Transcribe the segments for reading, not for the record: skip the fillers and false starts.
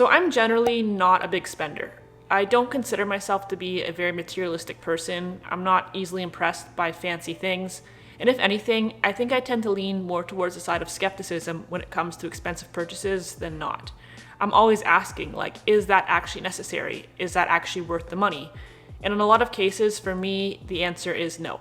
So I'm generally not a big spender. I don't consider myself to be a very materialistic person. I'm not easily impressed by fancy things. And if anything, I think I tend to lean more towards the side of skepticism when it comes to expensive purchases than not. I'm always asking, like, is that actually necessary? Is that actually worth the money? And in a lot of cases, for me, the answer is no.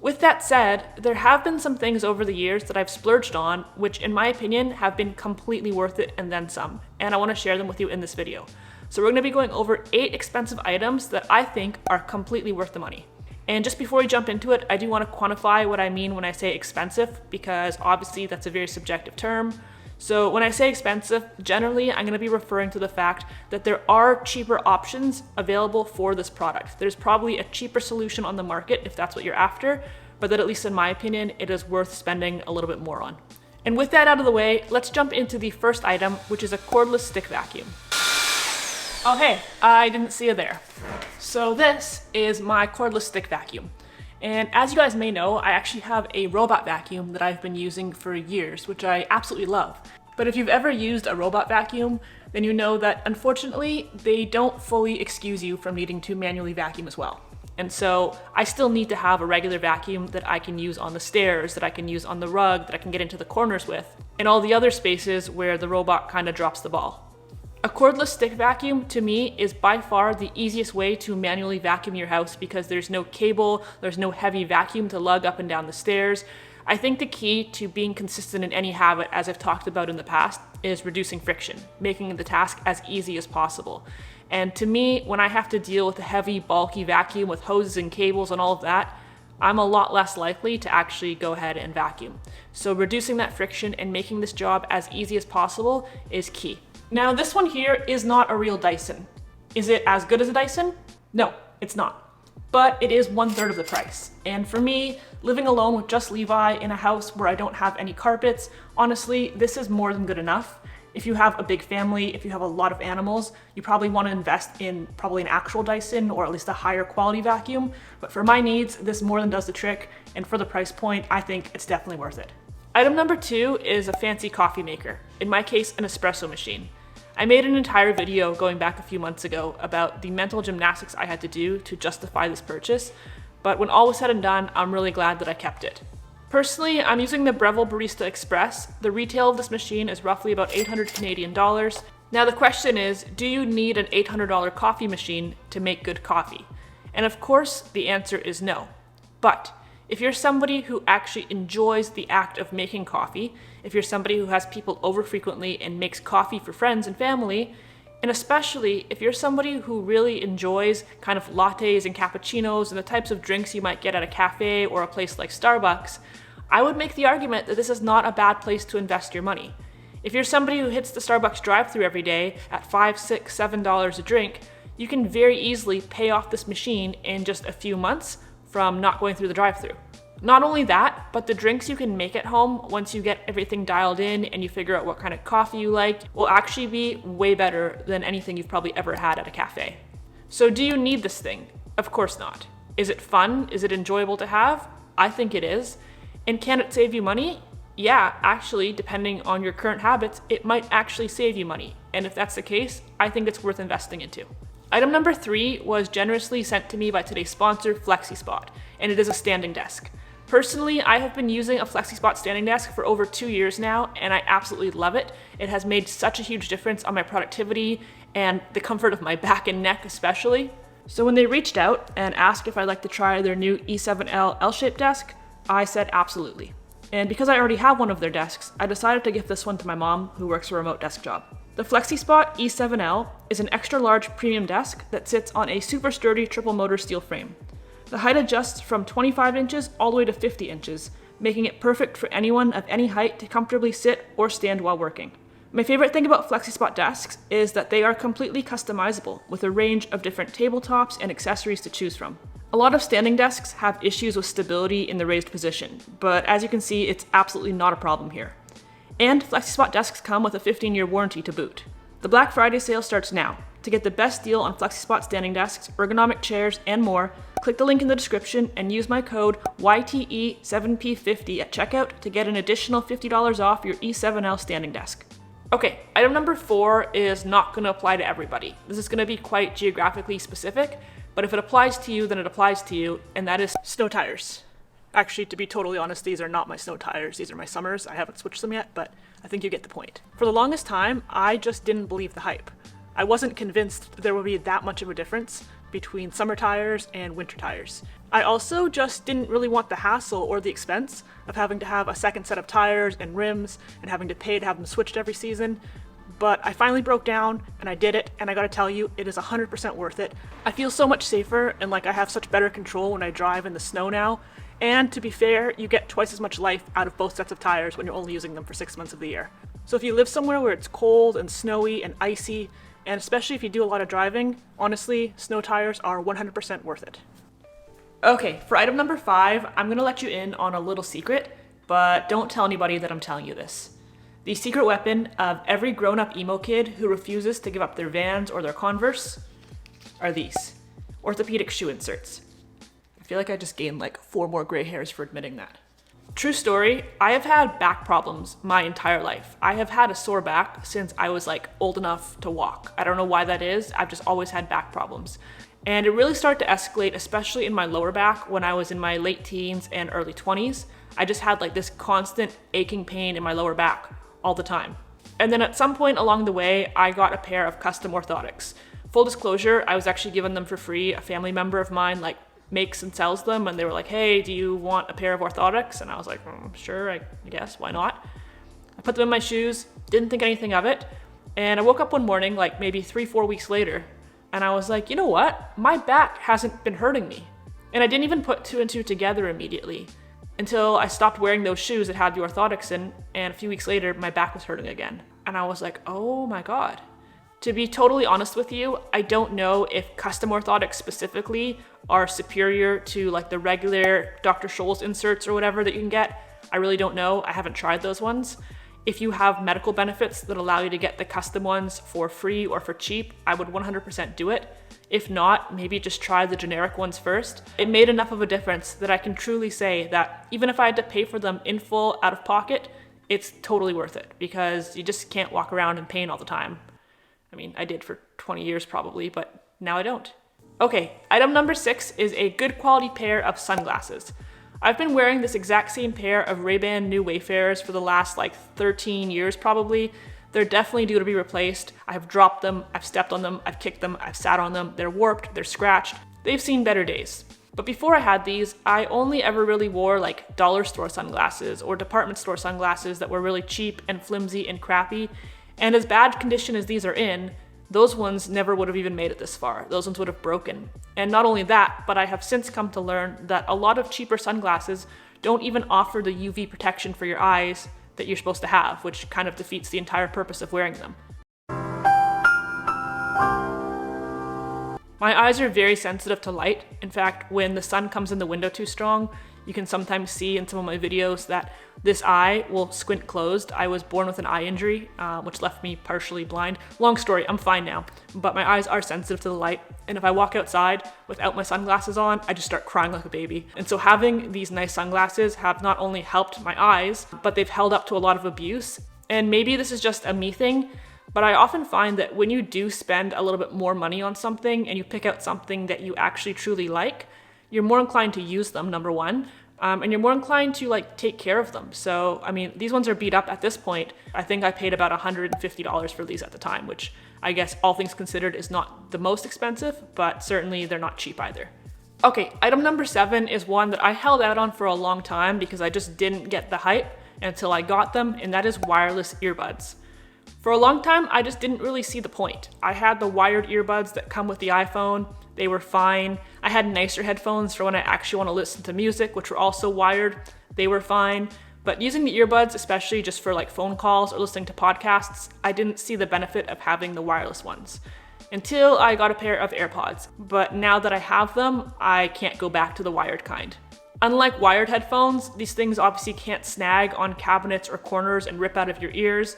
With that said, there have been some things over the years that I've splurged on, which in my opinion have been completely worth it and then some, and I want to share them with you in this video. So we're going to be going over 8 expensive items that I think are completely worth the money. And just before we jump into it, I do want to quantify what I mean when I say expensive, because obviously that's a very subjective term. So when I say expensive, generally I'm going to be referring to the fact that there are cheaper options available for this product. There's probably a cheaper solution on the market if that's what you're after, but that at least in my opinion, it is worth spending a little bit more on. And with that out of the way, let's jump into the first item, which is a cordless stick vacuum. Oh hey, I didn't see you there. So this is my cordless stick vacuum. And as you guys may know, I actually have a robot vacuum that I've been using for years, which I absolutely love. But if you've ever used a robot vacuum, then you know that unfortunately, they don't fully excuse you from needing to manually vacuum as well. And so I still need to have a regular vacuum that I can use on the stairs, that I can use on the rug, that I can get into the corners with, and all the other spaces where the robot kind of drops the ball. A cordless stick vacuum, to me, is by far the easiest way to manually vacuum your house because there's no cable, there's no heavy vacuum to lug up and down the stairs. I think the key to being consistent in any habit, as I've talked about in the past, is reducing friction, making the task as easy as possible. And to me, when I have to deal with a heavy, bulky vacuum with hoses and cables and all of that, I'm a lot less likely to actually go ahead and vacuum. So reducing that friction and making this job as easy as possible is key. Now this one here is not a real Dyson. Is it as good as a Dyson? No, it's not. But it is 1/3 of the price. And for me, living alone with just Levi in a house where I don't have any carpets, honestly, this is more than good enough. If you have a big family, if you have a lot of animals, you probably want to invest in probably an actual Dyson or at least a higher quality vacuum. But for my needs, this more than does the trick. And for the price point, I think it's definitely worth it. Item number 2 is a fancy coffee maker. In my case, an espresso machine. I made an entire video going back a few months ago about the mental gymnastics I had to do to justify this purchase, but when all was said and done, I'm really glad that I kept it. Personally, I'm using the Breville Barista Express. The retail of this machine is roughly about 800 Canadian dollars. Now the question is, do you need an $800 coffee machine to make good coffee? And of course, the answer is no. But if you're somebody who actually enjoys the act of making coffee, if you're somebody who has people over frequently and makes coffee for friends and family, and especially if you're somebody who really enjoys kind of lattes and cappuccinos and the types of drinks you might get at a cafe or a place like Starbucks, I would make the argument that this is not a bad place to invest your money. If you're somebody who hits the Starbucks drive-thru every day at $5, $6, $7 a drink, you can very easily pay off this machine in just a few months from not going through the drive-thru. Not only that, but the drinks you can make at home once you get everything dialed in and you figure out what kind of coffee you like will actually be way better than anything you've probably ever had at a cafe. So do you need this thing? Of course not. Is it fun? Is it enjoyable to have? I think it is. And can it save you money? Yeah, actually, depending on your current habits, it might actually save you money. And if that's the case, I think it's worth investing into. Item number 3 was generously sent to me by today's sponsor, FlexiSpot, and it is a standing desk. Personally, I have been using a FlexiSpot standing desk for over 2 years now, and I absolutely love it. It has made such a huge difference on my productivity and the comfort of my back and neck especially. So when they reached out and asked if I'd like to try their new E7L L-shaped desk, I said absolutely. And because I already have one of their desks, I decided to gift this one to my mom, who works a remote desk job. The FlexiSpot E7L is an extra large premium desk that sits on a super sturdy triple motor steel frame. The height adjusts from 25 inches all the way to 50 inches, making it perfect for anyone of any height to comfortably sit or stand while working. My favorite thing about FlexiSpot desks is that they are completely customizable with a range of different tabletops and accessories to choose from. A lot of standing desks have issues with stability in the raised position, but as you can see, it's absolutely not a problem here. And FlexiSpot desks come with a 15-year warranty to boot. The Black Friday sale starts now. To get the best deal on FlexiSpot standing desks, ergonomic chairs, and more, click the link in the description and use my code YTE7P50 at checkout to get an additional $50 off your E7L standing desk. Okay, item number 4 is not going to apply to everybody. This is going to be quite geographically specific, but if it applies to you, then it applies to you, and that is snow tires. Actually, to be totally honest, these are not my snow tires, these are my summers. I haven't switched them yet, but I think you get the point. For the longest time, I just didn't believe the hype. I wasn't convinced there would be that much of a difference between summer tires and winter tires. I also just didn't really want the hassle or the expense of having to have a second set of tires and rims and having to pay to have them switched every season. But I finally broke down and I did it, and I gotta tell you, it is 100% worth it. I feel so much safer and like I have such better control when I drive in the snow now. And to be fair, you get twice as much life out of both sets of tires when you're only using them for 6 months of the year. So if you live somewhere where it's cold and snowy and icy, and especially if you do a lot of driving, honestly, snow tires are 100% worth it. Okay, for item number 5, I'm gonna let you in on a little secret, but don't tell anybody that I'm telling you this. The secret weapon of every grown-up emo kid who refuses to give up their Vans or their Converse are these orthopedic shoe inserts. I feel like I just gained like 4 more gray hairs for admitting that. True story, I have had back problems my entire life. I have had a sore back since I was like old enough to walk. I don't know why that is, I've just always had back problems. And it really started to escalate, especially in my lower back when I was in my late teens and early 20s. I just had like this constant aching pain in my lower back all the time. And then at some point along the way, I got a pair of custom orthotics. Full disclosure, I was actually given them for free. A family member of mine like makes and sells them, and they were like, hey, do you want a pair of orthotics? And I was like, sure, I guess, why not? I put them in my shoes, didn't think anything of it, and I woke up one morning, like maybe 3-4 weeks later, and I was like, you know what? My back hasn't been hurting me. And I didn't even put 2 and 2 together immediately until I stopped wearing those shoes that had the orthotics in, and a few weeks later, my back was hurting again. And I was like, oh my God. To be totally honest with you, I don't know if custom orthotics specifically are superior to like the regular Dr. Scholl's inserts or whatever that you can get. I really don't know. I haven't tried those ones. If you have medical benefits that allow you to get the custom ones for free or for cheap, I would 100% do it. If not, maybe just try the generic ones first. It made enough of a difference that I can truly say that even if I had to pay for them in full out of pocket, it's totally worth it because you just can't walk around in pain all the time. I mean, I did for 20 years probably, but now I don't. Okay, item number 6 is a good quality pair of sunglasses. I've been wearing this exact same pair of Ray-Ban New Wayfarers for the last like 13 years probably. They're definitely due to be replaced. I've dropped them, I've stepped on them, I've kicked them, I've sat on them. They're warped, they're scratched. They've seen better days. But before I had these, I only ever really wore like dollar store sunglasses or department store sunglasses that were really cheap and flimsy and crappy. And as bad condition as these are in, those ones never would have even made it this far. Those ones would have broken. And not only that, but I have since come to learn that a lot of cheaper sunglasses don't even offer the UV protection for your eyes that you're supposed to have, which kind of defeats the entire purpose of wearing them. My eyes are very sensitive to light. In fact, when the sun comes in the window too strong, you can sometimes see in some of my videos that this eye will squint closed. I was born with an eye injury, which left me partially blind. Long story, I'm fine now, but my eyes are sensitive to the light. And if I walk outside without my sunglasses on, I just start crying like a baby. And so having these nice sunglasses have not only helped my eyes, but they've held up to a lot of abuse. And maybe this is just a me thing, but I often find that when you do spend a little bit more money on something and you pick out something that you actually truly like, you're more inclined to use them, number one, and you're more inclined to like take care of them. So, I mean, these ones are beat up at this point. I think I paid about $150 for these at the time, which I guess all things considered is not the most expensive, but certainly they're not cheap either. Okay, item number 7 is one that I held out on for a long time because I just didn't get the hype until I got them, and that is wireless earbuds. For a long time, I just didn't really see the point. I had the wired earbuds that come with the iPhone. They were fine. I had nicer headphones for when I actually want to listen to music, which were also wired. They were fine. But using the earbuds, especially just for like phone calls or listening to podcasts, I didn't see the benefit of having the wireless ones until I got a pair of AirPods. But now that I have them, I can't go back to the wired kind. Unlike wired headphones, these things obviously can't snag on cabinets or corners and rip out of your ears.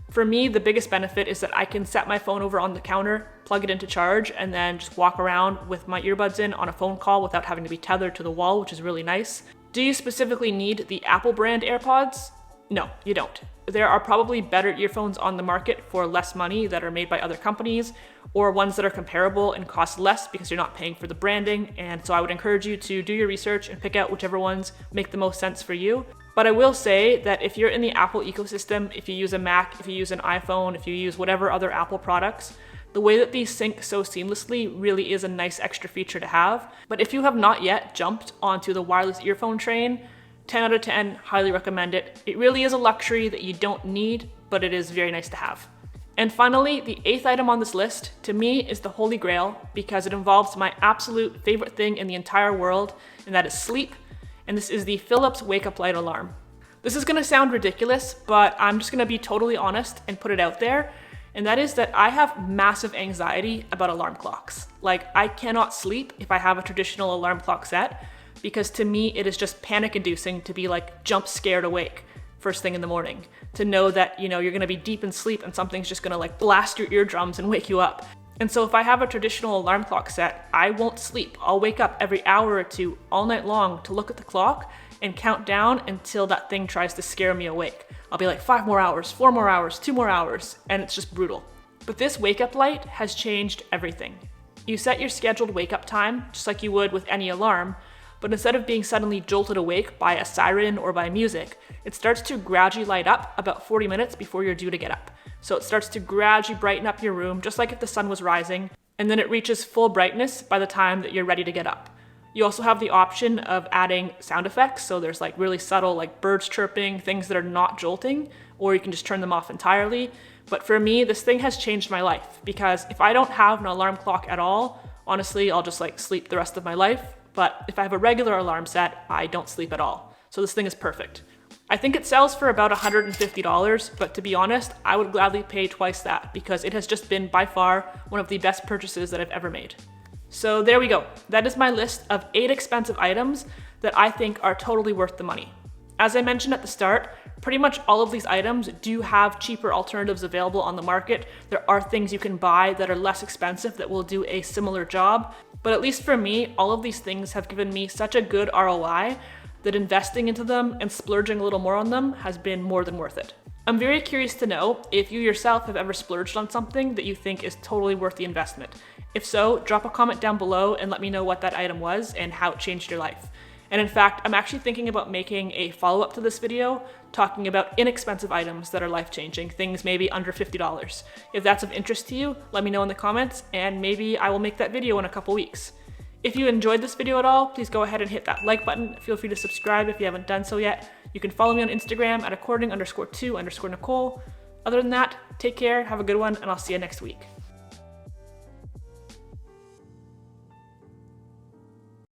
For me, the biggest benefit is that I can set my phone over on the counter, plug it into charge, and then just walk around with my earbuds in on a phone call without having to be tethered to the wall, which is really nice. Do you specifically need the Apple brand AirPods? No, you don't. There are probably better earphones on the market for less money that are made by other companies, or ones that are comparable and cost less because you're not paying for the branding. And so I would encourage you to do your research and pick out whichever ones make the most sense for you. But I will say that if you're in the Apple ecosystem, if you use a Mac, if you use an iPhone, if you use whatever other Apple products, the way that these sync so seamlessly really is a nice extra feature to have. But if you have not yet jumped onto the wireless earphone train, 10 out of 10, highly recommend it. It really is a luxury that you don't need, but it is very nice to have. And finally, the 8th item on this list, to me, is the holy grail because it involves my absolute favorite thing in the entire world, and that is sleep. And this is the Philips Wake Up Light Alarm. This is gonna sound ridiculous, but I'm just gonna be totally honest and put it out there. And that is that I have massive anxiety about alarm clocks. Like, I cannot sleep if I have a traditional alarm clock set, because to me, it is just panic inducing to be like jump scared awake first thing in the morning, to know that, you know, you're gonna be deep in sleep and something's just gonna like blast your eardrums and wake you up. And so if I have a traditional alarm clock set, I won't sleep. I'll wake up every hour or two all night long to look at the clock and count down until that thing tries to scare me awake. I'll be like 5 more hours, 4 more hours, 2 more hours, and it's just brutal. But this wake up light has changed everything. You set your scheduled wake up time, just like you would with any alarm, but instead of being suddenly jolted awake by a siren or by music, it starts to gradually light up about 40 minutes before you're due to get up. So it starts to gradually brighten up your room, just like if the sun was rising, and then it reaches full brightness by the time that you're ready to get up. You also have the option of adding sound effects, so there's like really subtle like birds chirping, things that are not jolting, or you can just turn them off entirely. But for me, this thing has changed my life, because if I don't have an alarm clock at all, honestly, I'll just like sleep the rest of my life. But if I have a regular alarm set, I don't sleep at all. So this thing is perfect. I think it sells for about $150, but to be honest, I would gladly pay twice that because it has just been by far one of the best purchases that I've ever made. So there we go. That is my list of 8 expensive items that I think are totally worth the money. As I mentioned at the start, pretty much all of these items do have cheaper alternatives available on the market. There are things you can buy that are less expensive that will do a similar job. But at least for me, all of these things have given me such a good ROI that investing into them and splurging a little more on them has been more than worth it. I'm very curious to know if you yourself have ever splurged on something that you think is totally worth the investment. If so, drop a comment down below and let me know what that item was and how it changed your life. And in fact, I'm actually thinking about making a follow-up to this video talking about inexpensive items that are life-changing, things maybe under $50. If that's of interest to you, let me know in the comments and maybe I will make that video in a couple weeks. If you enjoyed this video at all, please go ahead and hit that like button. Feel free to subscribe if you haven't done so yet. You can follow me on Instagram at according_to_Nicole. Other than that, take care, have a good one, and I'll see you next week.